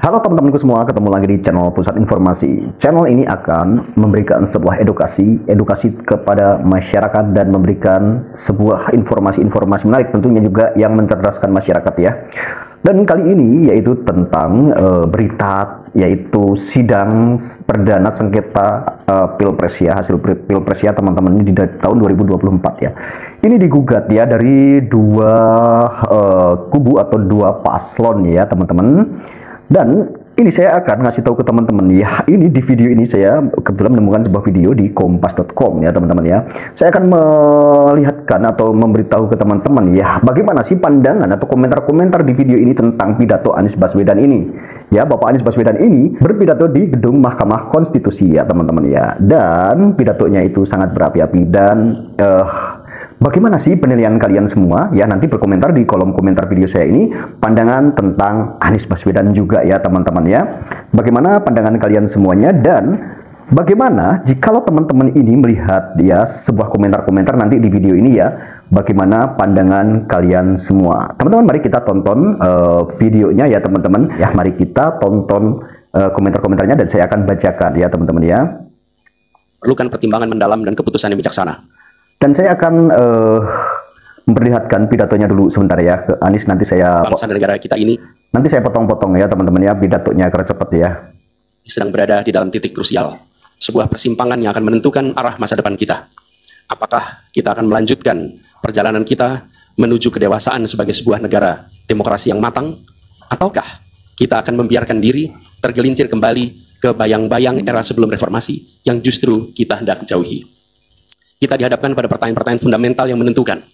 Halo teman-temanku semua, ketemu lagi di channel Pusat Informasi. Channel ini akan memberikan sebuah edukasi kepada masyarakat dan memberikan sebuah informasi-informasi menarik tentunya juga yang mencerdaskan masyarakat ya. Dan kali ini yaitu tentang berita yaitu sidang perdana sengketa Pilpres ya, hasil Pilpres ya teman-teman ini di tahun 2024 ya. Ini digugat ya dari dua kubu atau dua paslon ya teman-teman. Dan ini saya akan ngasih tahu ke teman-teman ya, ini di video ini saya kebetulan menemukan sebuah video di kompas.com ya teman-teman ya. Saya akan melihatkan atau memberitahu ke teman-teman ya, bagaimana sih pandangan atau komentar-komentar di video ini tentang pidato Anies Baswedan ini. Ya, Bapak Anies Baswedan ini berpidato di gedung Mahkamah Konstitusi ya teman-teman ya. Dan pidatonya itu sangat berapi-api dan bagaimana sih penilaian kalian semua? Ya, nanti berkomentar di kolom komentar video saya ini pandangan tentang Anies Baswedan juga ya teman-teman ya. Bagaimana pandangan kalian semuanya dan bagaimana jikalau teman-teman ini melihat ya sebuah komentar-komentar nanti di video ini ya, bagaimana pandangan kalian semua. Teman-teman, mari kita tonton videonya ya teman-teman. Ya, mari kita tonton komentar-komentarnya dan saya akan bacakan ya teman-teman ya. Perlukan pertimbangan mendalam dan keputusan yang bijaksana. Dan saya akan memperlihatkan pidatonya dulu sebentar ya ke Anies, nanti saya bangsa dan negara kita ini nanti saya potong-potong ya teman-teman ya pidatonya agar cepat ya. sedang berada di dalam titik krusial, sebuah persimpangan yang akan menentukan arah masa depan kita. Apakah kita akan melanjutkan perjalanan kita menuju kedewasaan sebagai sebuah negara demokrasi yang matang, ataukah kita akan membiarkan diri tergelincir kembali ke bayang-bayang era sebelum reformasi yang justru kita hendak jauhi. Kita dihadapkan pada pertanyaan-pertanyaan fundamental yang menentukan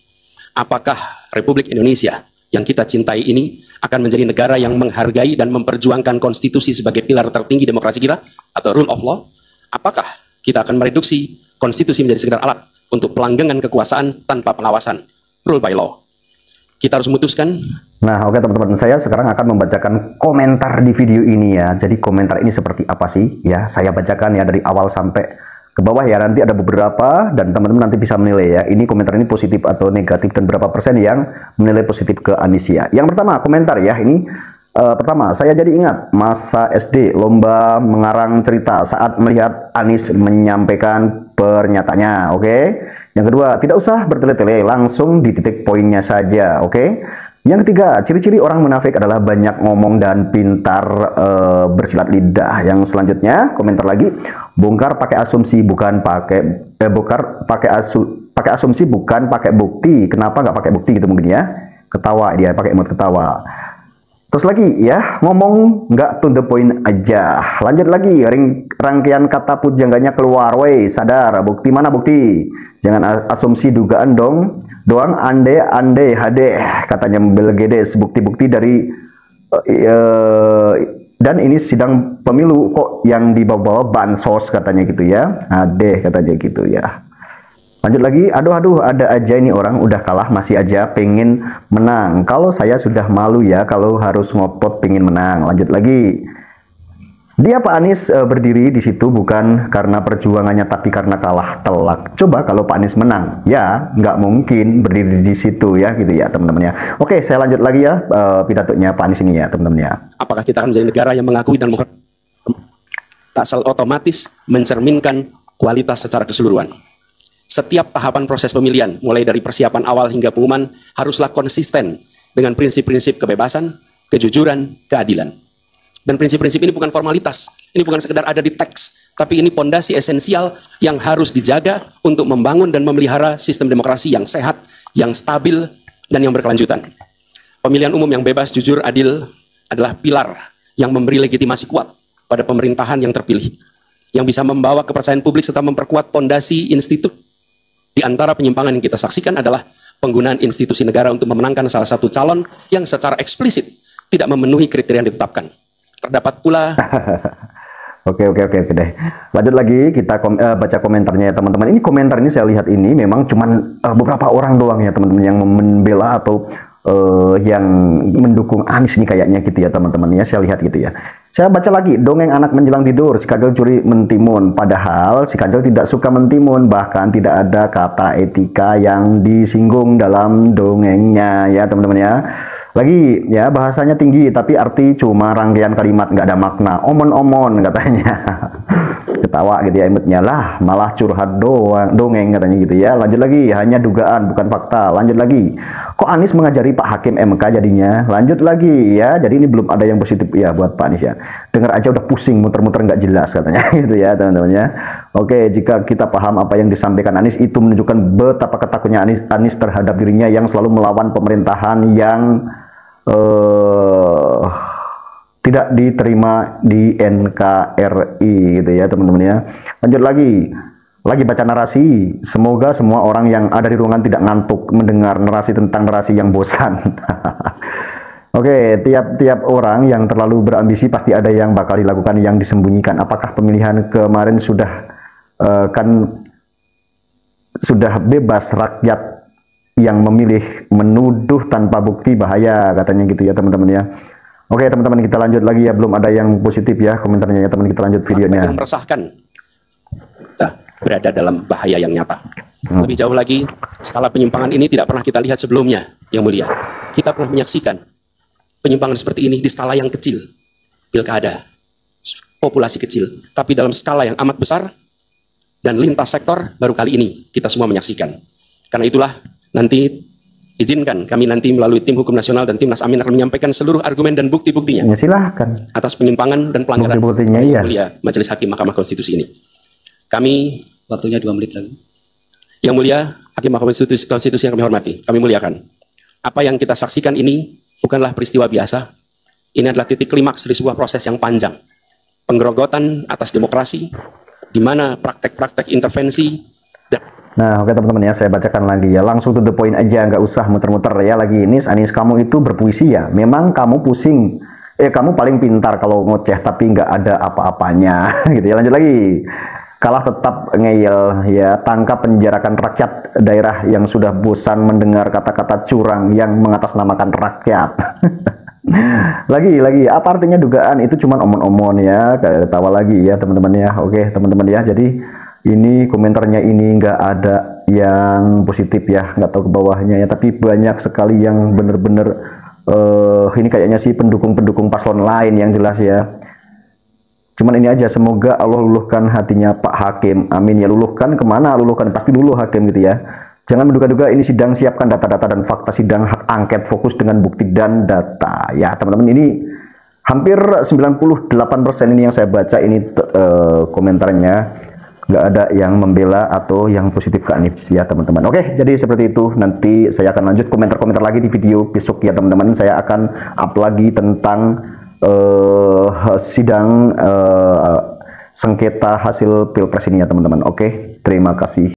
apakah Republik Indonesia yang kita cintai ini akan menjadi negara yang menghargai dan memperjuangkan konstitusi sebagai pilar tertinggi demokrasi kita atau rule of law. Apakah kita akan mereduksi konstitusi menjadi sekedar alat untuk pelanggengan kekuasaan tanpa pengawasan, rule by law. Kita harus memutuskan. Nah, oke teman-teman, saya sekarang akan membacakan komentar di video ini ya. Jadi komentar ini seperti apa sih ya, saya bacakan ya dari awal sampai ke bawah ya, nanti ada beberapa dan teman-teman nanti bisa menilai ya, ini komentar ini positif atau negatif dan berapa persen yang menilai positif ke Anies ya. Yang pertama komentar ya, ini pertama, saya jadi ingat masa SD lomba mengarang cerita saat melihat Anies menyampaikan pernyataannya, oke. Yang kedua, tidak usah bertele-tele, langsung di titik poinnya saja, oke. Yang ketiga, ciri-ciri orang munafik adalah banyak ngomong dan pintar bersilat lidah. Yang selanjutnya, komentar lagi, bongkar pakai asumsi bukan pakai pakai asumsi bukan pakai bukti. Kenapa nggak pakai bukti gitu mungkin ya? Ketawa dia, pakai emot ketawa. Terus lagi ya, ngomong nggak to the point aja. Lanjut lagi, rangkaian kata pujangganya keluar, weh, sadar, bukti mana bukti? Jangan asumsi dugaan doang ande hade, katanya Belgedes, bukti-bukti dari dan ini sidang pemilu kok yang dibawa-bawa bansos katanya gitu ya. Ade katanya gitu ya. Lanjut lagi, aduh ada aja ini orang udah kalah masih aja pengen menang. Kalau saya sudah malu ya kalau harus ngotot pengen menang. Lanjut lagi, dia Pak Anies berdiri di situ bukan karena perjuangannya tapi karena kalah telak. Coba kalau Pak Anies menang, ya nggak mungkin berdiri di situ ya gitu ya teman-teman ya. Oke, saya lanjut lagi ya pidatonya Pak Anies ini ya teman-teman ya. Apakah kita akan menjadi negara yang mengakui dan tak otomatis mencerminkan kualitas secara keseluruhan. Setiap tahapan proses pemilihan, mulai dari persiapan awal hingga pengumuman, haruslah konsisten dengan prinsip-prinsip kebebasan, kejujuran, keadilan. Dan prinsip-prinsip ini bukan formalitas, ini bukan sekedar ada di teks, tapi ini pondasi esensial yang harus dijaga untuk membangun dan memelihara sistem demokrasi yang sehat, yang stabil, dan yang berkelanjutan. Pemilihan umum yang bebas, jujur, adil adalah pilar yang memberi legitimasi kuat pada pemerintahan yang terpilih, yang bisa membawa kepercayaan publik serta memperkuat pondasi institut. Di antara penyimpangan yang kita saksikan adalah penggunaan institusi negara untuk memenangkan salah satu calon yang secara eksplisit tidak memenuhi kriteria yang ditetapkan. Terdapat pula Oke deh. Lanjut lagi, kita baca komentarnya ya teman-teman. Ini komentar ini saya lihat ini memang cuman beberapa orang doang ya teman-teman yang membela atau yang mendukung Anies ini kayaknya gitu ya teman-teman ya, saya lihat gitu ya. Saya baca lagi, dongeng anak menjelang tidur, si Kajol curi mentimun. Padahal si Kajol tidak suka mentimun, bahkan tidak ada kata etika yang disinggung dalam dongengnya ya teman-teman ya. Lagi ya, bahasanya tinggi tapi arti cuma rangkaian kalimat, nggak ada makna, omon-omon katanya. Ketawa gitu ya imutnya, lah malah curhat doang, dongeng katanya gitu ya. Lanjut lagi, hanya dugaan bukan fakta. Lanjut lagi, kok Anies mengajari Pak Hakim MK jadinya? Lanjut lagi ya, jadi ini belum ada yang positif ya buat Pak Anies ya. Dengar aja udah pusing, muter-muter nggak jelas katanya gitu ya teman-teman ya. Oke, jika kita paham apa yang disampaikan Anies, itu menunjukkan betapa ketakutnya Anies terhadap dirinya yang selalu melawan pemerintahan yang tidak diterima di NKRI gitu ya teman-teman ya. Lanjut lagi baca narasi. Semoga semua orang yang ada di ruangan tidak ngantuk mendengar narasi tentang narasi yang bosan. Oke, tiap-tiap orang yang terlalu berambisi pasti ada yang bakal dilakukan yang disembunyikan. Apakah pemilihan kemarin sudah bebas, rakyat yang memilih menuduh tanpa bukti bahaya katanya gitu ya teman-teman ya. Oke teman-teman, kita lanjut lagi ya, belum ada yang positif ya komentarnya ya teman, kita lanjut videonya. Yang meresahkan, kita berada dalam bahaya yang nyata. Lebih jauh lagi, skala penyimpangan ini tidak pernah kita lihat sebelumnya, Yang Mulia. Kita pernah menyaksikan penyimpangan seperti ini di skala yang kecil, pilkada, populasi kecil, tapi dalam skala yang amat besar dan lintas sektor baru kali ini kita semua menyaksikan. Karena itulah nanti izinkan kami nanti melalui tim hukum nasional dan Timnas Amin akan menyampaikan seluruh argumen dan bukti-buktinya ya, silahkan atas penyimpangan dan pelanggaran bukti-buktinya Yang iya. Mulia Majelis Hakim Mahkamah Konstitusi ini. Kami, waktunya 2 menit lagi. Yang Mulia Hakim Mahkamah Konstitusi yang kami hormati, kami muliakan. Apa yang kita saksikan ini bukanlah peristiwa biasa. Ini adalah titik klimaks dari sebuah proses yang panjang. Penggerogotan atas demokrasi, di mana praktek-praktek intervensi. Nah, oke teman-teman ya, saya bacakan lagi ya, langsung to the point aja, nggak usah muter-muter ya lagi. Anies, kamu itu berpuisi ya, memang kamu pusing, kamu paling pintar kalau ngoceh tapi nggak ada apa-apanya gitu ya. Lanjut lagi, kalah tetap ngeyel ya, tangkap penjarakan rakyat daerah yang sudah bosan mendengar kata-kata curang yang mengatasnamakan rakyat. lagi apa artinya dugaan itu cuman omon-omon ya, ketawa lagi ya teman-teman ya. Oke teman-teman ya, jadi ini komentarnya ini nggak ada yang positif ya, nggak tahu ke bawahnya ya, tapi banyak sekali yang bener-bener ini kayaknya sih pendukung-pendukung paslon lain yang jelas ya. Cuman ini aja, semoga Allah luluhkan hatinya Pak Hakim, amin ya. Luluhkan kemana? Luluhkan pasti luluh Hakim gitu ya. Jangan menduga-duga, ini sidang, siapkan data-data dan fakta sidang, hak angket fokus dengan bukti dan data ya teman-teman. Ini hampir 98% ini yang saya baca ini komentarnya nggak ada yang membela atau yang positif ke Anies ya teman-teman. Oke, jadi seperti itu. Nanti saya akan lanjut komentar-komentar lagi di video besok ya teman-teman. Saya akan up lagi tentang sidang sengketa hasil pilpres ini ya teman-teman. Oke, terima kasih.